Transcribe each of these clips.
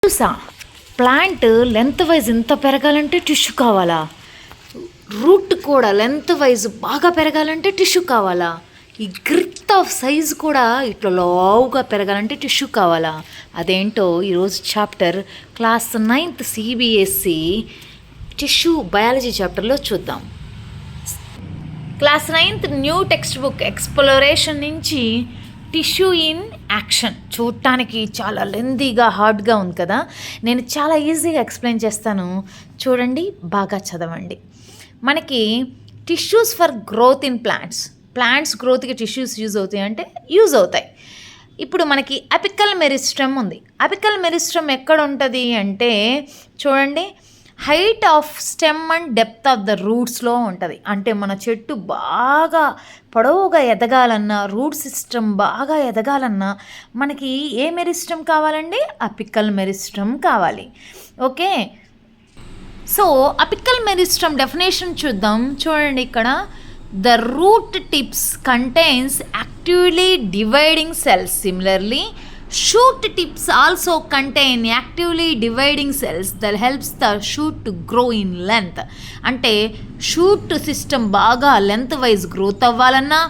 చూసా plant length wise ఇంత పెరగాలంటే టిష్యూ కావాలా, రూట్ కూడా లెంత్ వైజ్ బాగా పెరగాలంటే టిష్యూ కావాలా, ఈ గ్రిత్ ఆఫ్ సైజ్ కూడా ఇట్లా లావుగా పెరగాలంటే టిష్యూ కావాలా. అదేంటో ఈరోజు chapter class 9th CBSE tissue biology చాప్టర్లో చూద్దాం. Class 9th new text book exploration నుంచి టిష్యూ ఇన్ యాక్షన్ చూడటానికి చాలా లెందీగా హార్డ్గా ఉంది కదా, నేను చాలా ఈజీగా ఎక్స్ప్లెయిన్ చేస్తాను, చూడండి బాగా చదవండి. మనకి tissues for growth in plants గ్రోత్కి టిష్యూస్ యూజ్ అవుతాయి అంటే యూజ్ అవుతాయి. ఇప్పుడు మనకి అపికల్ మెరిస్టమ్ ఉంది. అపికల్ మెరిస్టమ్ ఎక్కడ ఉంటుంది అంటే చూడండి, height of stem and depth of the రూట్స్లో ఉంటుంది. అంటే మన చెట్టు బాగా పొడవుగా ఎదగాలన్నా, రూట్ సిస్టమ్ బాగా ఎదగాలన్నా మనకి ఏ మెరిస్టమ్ కావాలండి? అపికల్ మెరిస్టమ్ కావాలి. Okay, so apical meristem definition చూద్దాం. చూడండి ఇక్కడ, the route tips contains actively dividing cells. Similarly shoot tips also contain actively dividing cells that helps the shoot to grow in length. అంటే shoot system బాగా length wise growth అవ్వాలన్నా,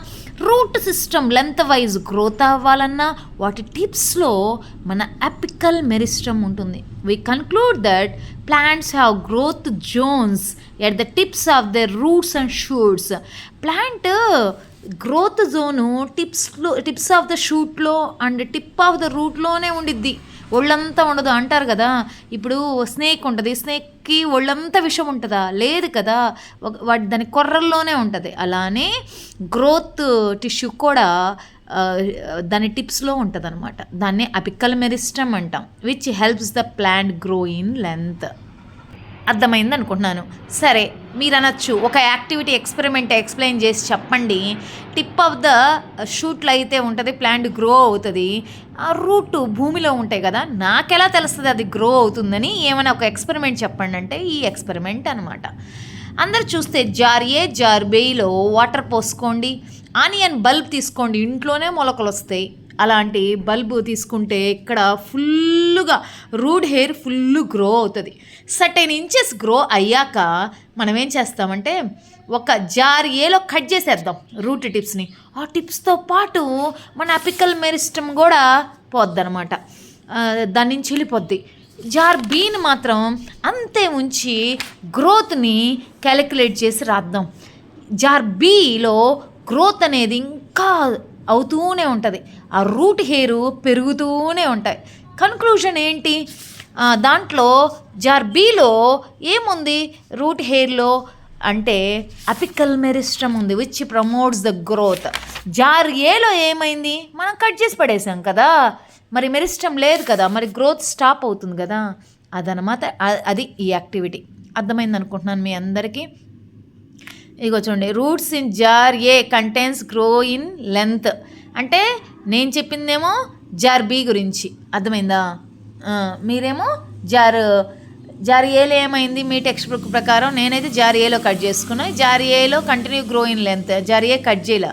root system length wise growth అవ్వాలన్నా వాటి టిప్స్లో మన apical meristem ఉంటుంది. We conclude that plants have growth zones at the tips of their roots and shoots. Plant growth zone tips of the షూట్లో and tip of the రూట్లోనే ఉండిద్ది, ఒళ్ళంతా ఉండదు అంటారు కదా. ఇప్పుడు స్నేక్ ఉంటుంది, స్నేక్కి ఒళ్ళంతా విషం ఉంటుందా? లేదు కదా, దాని కొర్రల్లోనే ఉంటుంది. అలానే గ్రోత్ టిష్యూ కూడా దాని టిప్స్లో ఉంటుంది అనమాట. దాన్నే అపికల్ మెరిస్టమ్ అంటాం, which helps the plant grow in length. అర్థమైంది అనుకుంటున్నాను. సరే, మీరు అనొచ్చు, ఒక యాక్టివిటీ ఎక్స్పెరిమెంట్ ఎక్స్ప్లెయిన్ చేసి చెప్పండి. టిప్ ఆఫ్ ద షూట్లో అయితే ఉంటుంది, ప్లాంట్ గ్రో అవుతుంది, ఆ రూట్ భూమిలో ఉంటాయి కదా, నాకెలా తెలుస్తుంది అది గ్రో అవుతుందని? ఏమైనా ఒక ఎక్స్పెరిమెంట్ చెప్పండి అంటే ఈ ఎక్స్పెరిమెంట్ అనమాట. అందరు చూస్తే జార్ ఏ జార్ బేలో వాటర్ పోసుకోండి, ఆనియన్ బల్బ్ తీసుకోండి, ఇంట్లోనే మొలకలు వస్తాయి. అలాంటి బల్బు తీసుకుంటే ఇక్కడ ఫుల్లుగా రూట్ హెయిర్ ఫుల్ గ్రో అవుతుంది. సర్టెన్ ఇంచెస్ గ్రో అయ్యాక మనం ఏం చేస్తామంటే ఒక జార్ ఏలో కట్ చేసేద్దాం రూట్ టిప్స్ని. ఆ టిప్స్తో పాటు మన అపికల్ మెరిస్టమ్ కూడా పోద్ది అనమాట, దాని నుంచి వెళ్ళిపోద్ది. జార్ బీని మాత్రం అంతే ఉంచి గ్రోత్ని క్యాలిక్యులేట్ చేసి రాద్దాం. జార్ బీలో గ్రోత్ అనేది ఇంకా అవుతూనే ఉంటుంది, ఆ రూట్ హెయిర్ పెరుగుతూనే ఉంటాయి. కన్క్లూజన్ ఏంటి? దాంట్లో జార్ బీలో ఏముంది రూట్ హెయిర్లో అంటే అపికల్ మెరిస్టమ్ ఉంది, which promotes the growth. Jar ఏలో ఏమైంది? మనం కట్ చేసి పడేసాం కదా, మరి మెరిస్టమ్ లేదు కదా, మరి గ్రోత్ స్టాప్ అవుతుంది కదా. అదనమాట, అది ఈ యాక్టివిటీ. అర్థమైంది అనుకుంటున్నాను మీ అందరికీ. ఇగో చూడండి, roots in jar A contains grow in length అంటే నేను చెప్పిందేమో జార్ బి గురించి, అర్థమైందా? మీరేమో జార్ ఏలో ఏమైంది మీ టెక్స్ట్ బుక్ ప్రకారం? నేనైతే జార్ ఏలో కట్ చేసుకున్నా, జార్ ఏలో continue grow in length, jar A cut చేయలే.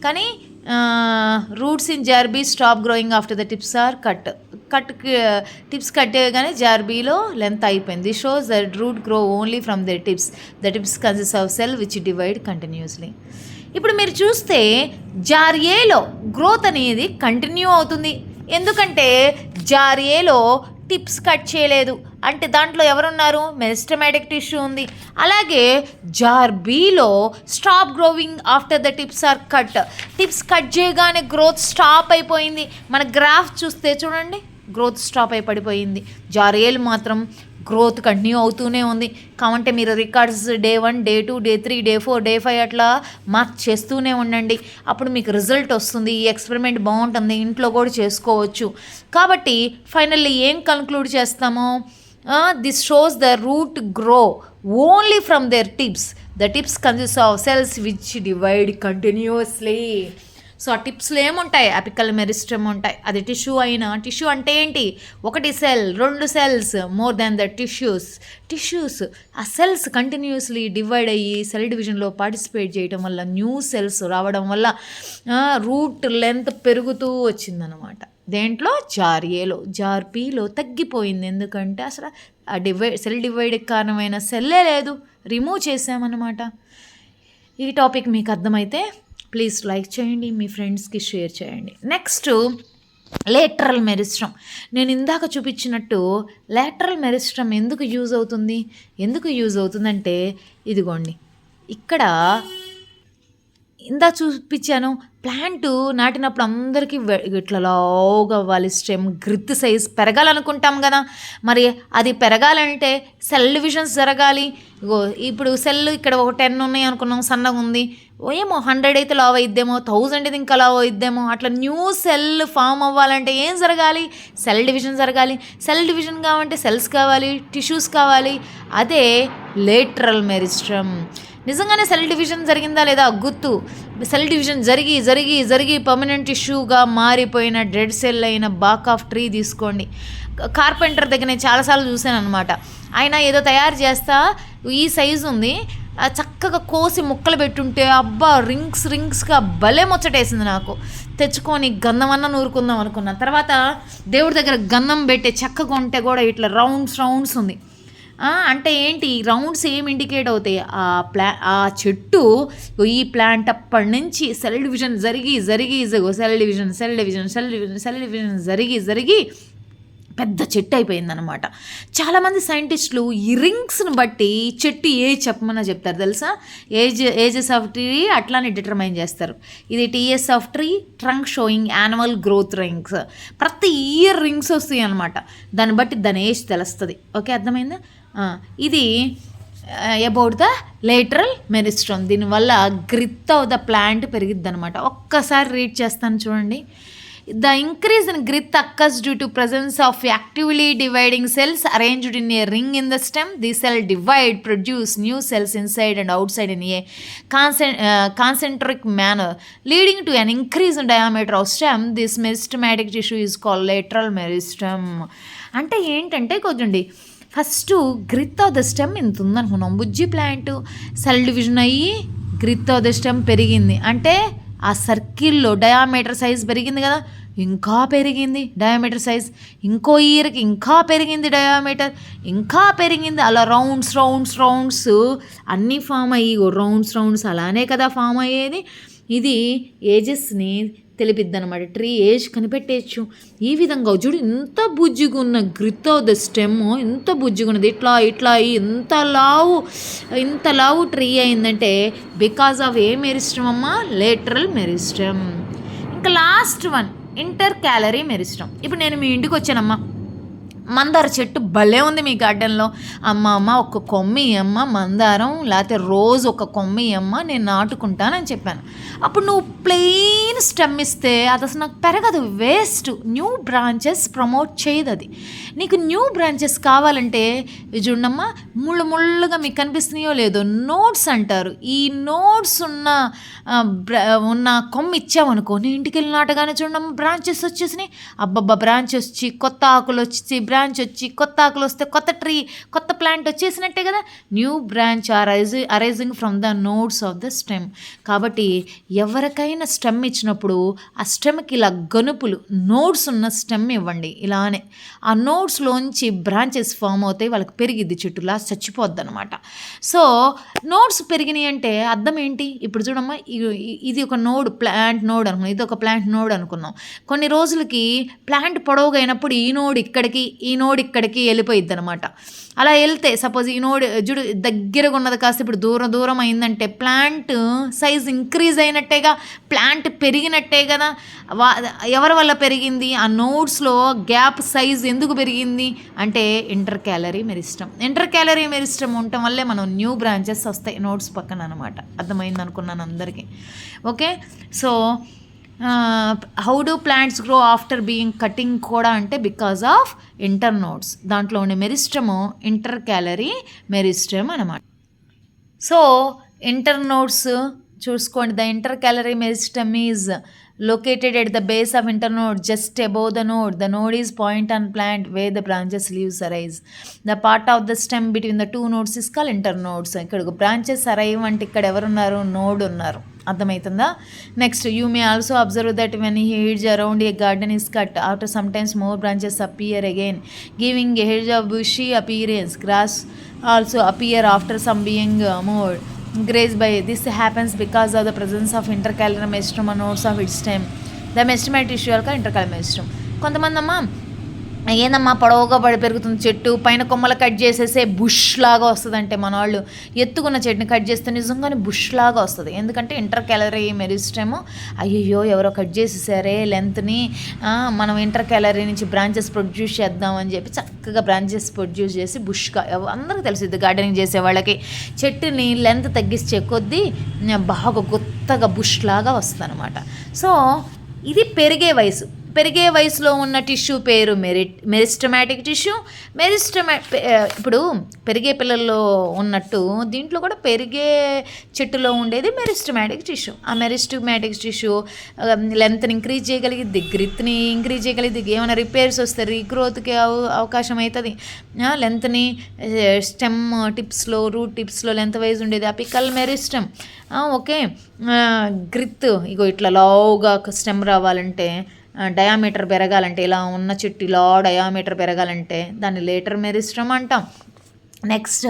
కానీ roots in jar B stop growing after the tips or tips cut చేయగానే జార్ బీలో లెంత్ అయిపోయింది. Shows the root grow only from the tips consist of cell which divide continuously. ఇప్పుడు మీరు చూస్తే jar ఏలో growth అనేది కంటిన్యూ అవుతుంది, ఎందుకంటే జార్ ఏలో టిప్స్ కట్ చేయలేదు, అంటే దాంట్లో ఎవరున్నారు? మెరిస్టమాటిక్ టిష్యూ ఉంది. అలాగే జార్ బీలో stop growing after the tips are cut, tips cut చేయగానే గ్రోత్ స్టాప్ అయిపోయింది. మన గ్రాఫ్ చూస్తే చూడండి, గ్రోత్ స్టాప్ అయి పడిపోయింది. జార్ ఏలు మాత్రం గ్రోత్ కంటిన్యూ అవుతూనే ఉంది. కావంటే మీరు records day 1, day 2, day 3, day 4, day 5 అట్లా మార్క్ చేస్తూనే ఉండండి, అప్పుడు మీకు రిజల్ట్ వస్తుంది. ఈ ఎక్స్పెరిమెంట్ బాగుంటుంది, ఇంట్లో కూడా చేసుకోవచ్చు. కాబట్టి ఫైనల్లీ ఏం కన్క్లూడ్ చేస్తాము? This shows the root grow only from their tips. The tips consist of cells which divide continuously. So ఆ టిప్స్లో ఏముంటాయి? అపికల్ మెరిస్టమ్ ఉంటాయి. అది టిష్యూ అయినా, టిష్యూ అంటే ఏంటి? ఒకటి cell, 2 cells, more than the tissues ఆ సెల్స్ కంటిన్యూస్లీ డివైడ్ అయ్యి సెల్ డివిజన్లో పార్టిసిపేట్ చేయడం వల్ల న్యూ సెల్స్ రావడం వల్ల రూట్ లెంత్ పెరుగుతూ వచ్చిందనమాట. దేంట్లో జార్ ఏలో, జార్ పీలో తగ్గిపోయింది. ఎందుకంటే అసలు ఆ సెల్ డివైడ్కి కారణమైన సెల్లే లేదు, రిమూవ్ చేసామన్నమాట. ఈ టాపిక్ మీకు అర్థమైతే ప్లీజ్ లైక్ చేయండి, మీ ఫ్రెండ్స్కి షేర్ చేయండి. Next lateral meristem. నేను ఇందాక చూపించినట్టు లేటరల్ మెరిస్ట్రమ్ ఎందుకు యూజ్ అవుతుందంటే ఇదిగోండి, ఇక్కడ ఇందా చూపించాను. ప్లాంట్ నాటినప్పుడు అందరికీ ఇట్లా లావుగా అవ్వాలి, స్టెమ్ గ్రిత్ సైజ్ పెరగాలనుకుంటాం కదా. మరి అది పెరగాలంటే సెల్ డివిజన్స్ జరగాలి. ఇప్పుడు సెల్ ఇక్కడ ఒక 10 ఉన్నాయి అనుకున్నాం, సన్నగా ఉంది, ఏమో 100 అయితే లావ్ అయిద్దేమో, 1000 అయితే ఇంకా లావ్ అయిద్దేమో. అట్లా న్యూ సెల్ ఫామ్ అవ్వాలంటే ఏం జరగాలి? సెల్ డివిజన్ జరగాలి. సెల్ డివిజన్ కావాలంటే సెల్స్ కావాలి, టిష్యూస్ కావాలి. అదే లేటరల్ మెరిస్ట్రమ్. నిజంగానే సెల్ డివిజన్ జరిగిందా లేదా గుర్తు. సెల్ డివిజన్ జరిగి పర్మనెంట్ టిష్యూగా మారిపోయిన డెడ్ సెల్ అయిన బాక్ ఆఫ్ ట్రీ తీసుకోండి. కార్పెంటర్ దగ్గర నేను చాలాసార్లు చూశాను అనమాట. ఆయన ఏదో తయారు చేస్తా ఈ సైజు ఉంది, చక్కగా కోసి ముక్కలు పెట్టుంటే అబ్బా రింగ్స్గా భలే ముచ్చటేసింది నాకు. తెచ్చుకొని గంధమన్నా నూరుకుందాం అనుకున్నాను. తర్వాత దేవుడి దగ్గర గంధం పెట్టి చక్కగా ఉంటే కూడా ఇట్లా రౌండ్స్ ఉంది. అంటే ఏంటి, రౌండ్స్ ఏం ఇండికేట్ అవుతాయి? ఆ చెట్టు ఈ ప్లాంట్ అప్పటి నుంచి సెల్ డివిజన్ జరిగి సెల్ డివిజన్ జరిగి పెద్ద చెట్టు అయిపోయిందనమాట. చాలామంది సైంటిస్టులు ఈ రింగ్స్ని బట్టి చెట్టు ఏజ్ చెప్పమన్నా చెప్తారు తెలుసా. ఏజెస్ ఆఫ్ ట్రీ అట్లానే డిటర్మైన్ చేస్తారు. ఇది TS of tree, trunk showing annual growth rings. ప్రతి ఇయర్ రింగ్స్ వస్తాయి అనమాట. దాన్ని బట్టి దాని ఏజ్ తెలుస్తుంది. ఓకే, అర్థమైందా? ఇది అబౌట్ ద లేటరల్ మెరిస్ట్రమ్. దీనివల్ల గ్రిత్ ఆఫ్ ద ప్లాంట్ పెరిగిద్ది అనమాట. ఒక్కసారి రీడ్ చేస్తాను చూడండి. The increase in growth occurs due to presence of actively dividing cells arranged in a ring in the stem. These cells divide, produce new cells inside and outside in a concentric manner, leading to an increase in diameter of stem. This meristematic tissue is called lateral meristem. అంటే ఏంటంటే కొంచెండి first growth of the stem ఇంత ఉందనుకున్నాం. బుజ్జి plant cell division అయ్యి growth of the stem పెరిగింది అంటే ఆ సర్కిల్లో డయామీటర్ సైజ్ పెరిగింది కదా, ఇంకా పెరిగింది డయామీటర్ సైజ్. ఇంకో ఇయర్కి ఇంకా పెరిగింది డయామీటర్, ఇంకా పెరిగింది. అలా రౌండ్స్ అన్నీ ఫామ్ అయ్యి రౌండ్స్ అలానే కదా ఫామ్ అయ్యేది. ఇది ఏజెస్ని తెలిపిద్ది అనమాట. ట్రీ ఏజ్ కనిపెట్టేయచ్చు. ఈ విధంగా చూడు, ఇంత బుజ్జిగున్న గ్రిత్ ఆఫ్ ద స్టెమ్ ఇంత బుజ్జిగున్నది, ఇట్లా ఇంత లావు ట్రీ అయిందంటే బికాజ్ ఆఫ్ ఏ మెరిస్ట్రమ్ అమ్మ? Lateral meristem. ఇంకా last one intercalary meristem. ఇప్పుడు నేను మీ ఇంటికి వచ్చానమ్మా, మందార చెట్టు భలే ఉంది మీ గార్డెన్లో, అమ్మ ఒక కొమ్మి అమ్మ మందారం, లేకపోతే రోజు ఒక కొమ్మి అమ్మ నేను నాటుకుంటానని చెప్పాను. అప్పుడు నువ్వు ప్లెయిన్ స్టెమ్ ఇస్తే అది అసలు నాకు పెరగదు, వేస్ట్. న్యూ బ్రాంచెస్ ప్రమోట్ చేయదు అది. నీకు న్యూ బ్రాంచెస్ కావాలంటే చూడమ్మా, ముళ్ళుగా మీకు కనిపిస్తున్నాయో లేదో నోడ్స్ అంటారు. ఈ నోడ్స్ ఉన్న కొమ్మి ఇచ్చామనుకో, నీ ఇంటికి వెళ్ళి నాటగానే చూడమ్మా బ్రాంచెస్ వచ్చేసినాయి. అబ్బబ్బా బ్రాంచ్ వచ్చి కొత్త ఆకులు వచ్చి బ్రాంచ్ వచ్చి కొత్త ఆకులు వస్తే కొత్త ట్రీ కొత్త ప్లాంట్ వచ్చేసినట్టే కదా. New branch arising from the nodes of the stem. కాబట్టి ఎవరికైనా స్టెమ్ ఇచ్చినప్పుడు ఆ స్టెమ్కి ఇలా గనుపులు నోడ్స్ ఉన్న స్టెమ్ ఇవ్వండి. ఇలానే ఆ నోడ్స్లోంచి బ్రాంచెస్ ఫామ్ అవుతాయి, వాళ్ళకి పెరిగిద్ది, చెట్టులా చచ్చిపోద్ది అనమాట. సో నోడ్స్ పెరిగినాయి అంటే అర్థం ఏంటి? ఇప్పుడు చూడమ్మా, ఇది ఒక నోడ్, ప్లాంట్ నోడ్ అనుకున్నాం, ఇది ఒక ప్లాంట్ నోడ్ అనుకున్నాం. కొన్ని రోజులకి ప్లాంట్ పొడవుగా అయినప్పుడు ఈ నోడ్ ఇక్కడికి వెళ్ళిపోయిద్ది అనమాట. అలా వెళ్తే సపోజ్ ఈ నోడ్ జుడు దగ్గరగా ఉన్నది కాస్త ఇప్పుడు దూరం అయిందంటే ప్లాంట్ సైజ్ ఇంక్రీజ్ అయినట్టేగా, ప్లాంట్ పెరిగినట్టే కదా. ఎవరి వల్ల పెరిగింది? ఆ నోడ్స్లో గ్యాప్ సైజ్ ఎందుకు పెరిగింది అంటే ఇంటర్ క్యాలరీ మెరిస్టమ్ ఉండటం వల్లే మనం న్యూ బ్రాంచెస్ వస్తాయి నోడ్స్ పక్కన అనమాట. అర్థమైంది అనుకున్నాను అందరికీ. Okay, so how do plants grow after being cutting కూడా అంటే బికాజ్ ఆఫ్ ఇంటర్ నోడ్స్. దాంట్లో ఉండే మెరిస్టము ఇంటర్ క్యాలరీ మెరిస్టమ్ అనమాట. సో ఇంటర్ నోడ్స్ చూసుకోండి. The intercalary meristem is located at the base of internode just above the node. The node is point on plant where the branches leaves arise. The part of the stem between the two nodes is called internodes. ఇక్కడ branches arrive అంటే ఇక్కడ ఎవరున్నారు, node ఉన్నారు. అర్థమవుతుందా? Next you may also observe that when he hedge around a garden is cut after sometimes more branches appear again giving a hedge of bushy appearance. Grass also appear after some being more grazed by. This happens because of the presence of intercalary meristome on nodes of its stem. The meristematic tissue యొక్క intercalary meristome. కొంతమంది అమ్మ ఏందమ్మా పొడవుగా పెరుగుతుంది చెట్టు, పైన కొమ్మలు cut చేసేసే bush లాగా వస్తుంది అంటే మన వాళ్ళు ఎత్తుకున్న చెట్టుని కట్ చేస్తే నిజంగానే బుష్ లాగా వస్తుంది. ఎందుకంటే ఇంటర్కాలరీ మెరిస్టమ్ అయ్యయ్యో ఎవరో కట్ చేసేసారే లెంత్ని, మనం ఇంటర్కాలరీ నుంచి బ్రాంచెస్ ప్రొడ్యూస్ చేద్దామని చెప్పి చక్కగా బ్రాంచెస్ ప్రొడ్యూస్ చేసి బుష్గా, అందరికీ తెలిసింది గార్డెనింగ్ చేసే వాళ్ళకి, చెట్టుని లెంత్ తగ్గించే కొద్దీ బాగా కొత్తగా బుష్ లాగా వస్తుంది అనమాట. సో ఇది పెరిగే వయసు. పెరిగే వయసులో ఉన్న టిష్యూ పేరు మెరిస్టమాటిక్ టిష్యూ. ఇప్పుడు పెరిగే పిల్లల్లో ఉన్నట్టు దీంట్లో కూడా పెరిగే చెట్టులో ఉండేది మెరిస్టమాటిక్ టిష్యూ. ఆ మెరిస్టమాటిక్ టిష్యూ లెంత్ని ఇంక్రీజ్ చేయగలిగిద్ది, గ్రిత్ని ఇంక్రీజ్ చేయగలిగిద్ది, ఏమైనా రిపేర్స్ వస్తే రీగ్రోత్కి అవకాశం అవుతుంది. లెంత్ని స్టెమ్ టిప్స్లో, రూట్ టిప్స్లో లెంత్ వైజ్ ఉండేది అపికల్ మెరిస్టమ్. ఓకే, గ్రిత్ ఇగో ఇట్లా లావుగా స్టెమ్ రావాలంటే, డయామీటర్ పెరగాలంటే, ఇలా ఉన్న చెట్టు ఇలా డయామీటర్ పెరగాలంటే దాన్ని లేటర్ మెరిస్టమ్ అంటాం. నెక్స్ట్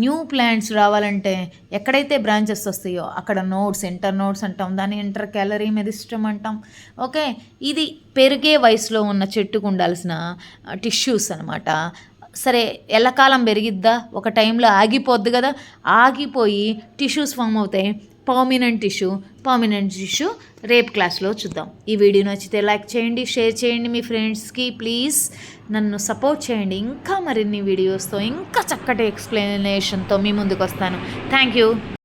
న్యూ ప్లాంట్స్ రావాలంటే ఎక్కడైతే బ్రాంచెస్ వస్తాయో అక్కడ నోడ్స్, ఇంటర్ నోడ్స్ అంటాం, దాన్ని ఇంటర్కాలరీ మెరిస్టమ్ అంటాం. ఓకే, ఇది పెరిగే వయసులో ఉన్న చెట్టుకు ఉండాల్సిన టిష్యూస్ అనమాట. సరే, ఎల్లకాలం పెరిగిద్దా, ఒక టైంలో ఆగిపోద్ది కదా, ఆగిపోయి టిష్యూస్ ఫామ్ అవుతాయి. పర్మనెంట్ టిష్యూ రేపు క్లాస్లో చూద్దాం. ఈ వీడియో నచ్చితే లైక్ చేయండి, షేర్ చేయండి మీ ఫ్రెండ్స్కి. ప్లీజ్ నన్ను సపోర్ట్ చేయండి. ఇంకా మరిన్ని వీడియోస్తో, ఇంకా చక్కటి ఎక్స్ప్లెనేషన్తో మీ ముందుకు వస్తాను. Thank you.